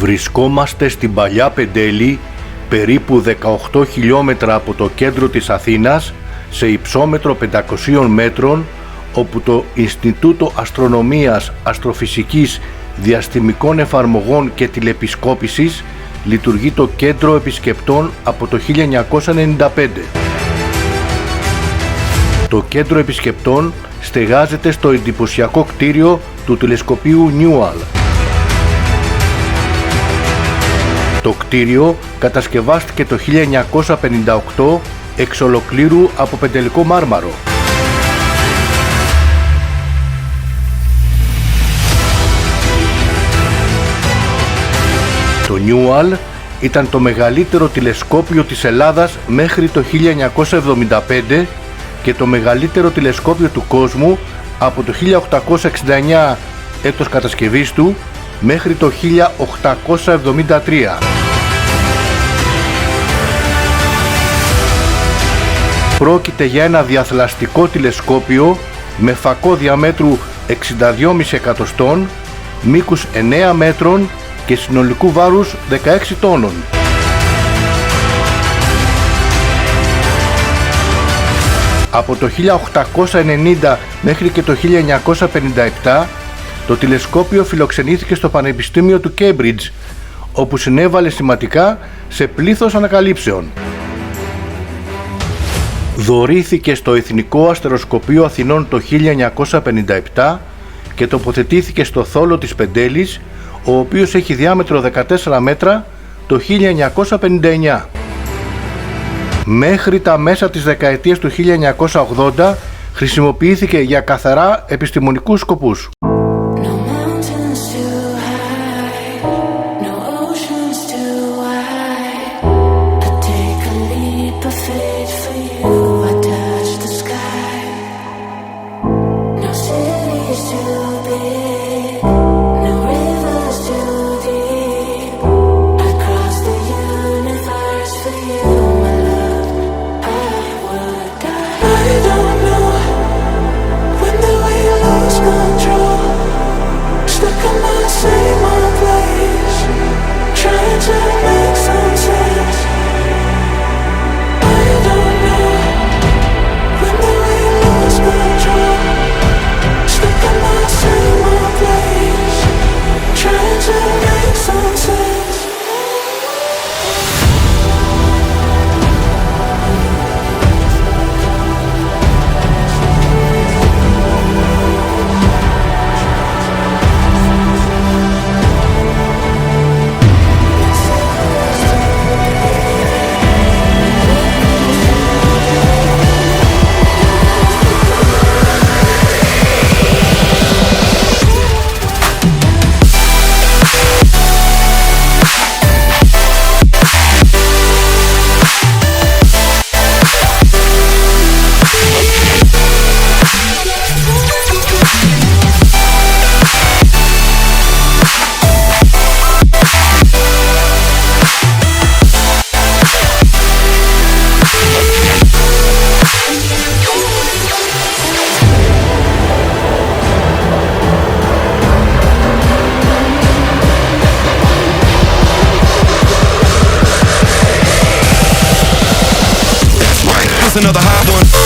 Βρισκόμαστε στην Παλιά Πεντέλη, περίπου 18 χιλιόμετρα από το κέντρο της Αθήνας, σε υψόμετρο 500 μέτρων, όπου το Ινστιτούτο Αστρονομίας, Αστροφυσικής, Διαστημικών Εφαρμογών και Τηλεπισκόπησης λειτουργεί το κέντρο επισκεπτών από το 1995. Το κέντρο επισκεπτών στεγάζεται στο εντυπωσιακό κτίριο του τηλεσκοπίου Newall. Το κτίριο κατασκευάστηκε το 1958 εξ ολοκλήρου από πεντελικό μάρμαρο. Το Newall ήταν το μεγαλύτερο τηλεσκόπιο της Ελλάδας μέχρι το 1975 και το μεγαλύτερο τηλεσκόπιο του κόσμου από το 1869 έτος κατασκευής του μέχρι το 1873. Πρόκειται για ένα διαθλαστικό τηλεσκόπιο με φακό διαμέτρου 62,5 εκατοστών, μήκους 9 μέτρων και συνολικού βάρους 16 τόνων. Από το 1890 μέχρι και το 1957 το τηλεσκόπιο φιλοξενήθηκε στο Πανεπιστήμιο του Cambridge, όπου συνέβαλε σημαντικά σε πλήθος ανακαλύψεων. Δωρήθηκε στο Εθνικό Αστεροσκοπείο Αθηνών το 1957 και τοποθετήθηκε στο θόλο της Πεντέλης, ο οποίος έχει διάμετρο 14 μέτρα το 1959. Μέχρι τα μέσα της δεκαετίας του 1980 χρησιμοποιήθηκε για καθαρά επιστημονικούς σκοπούς. Another hot one.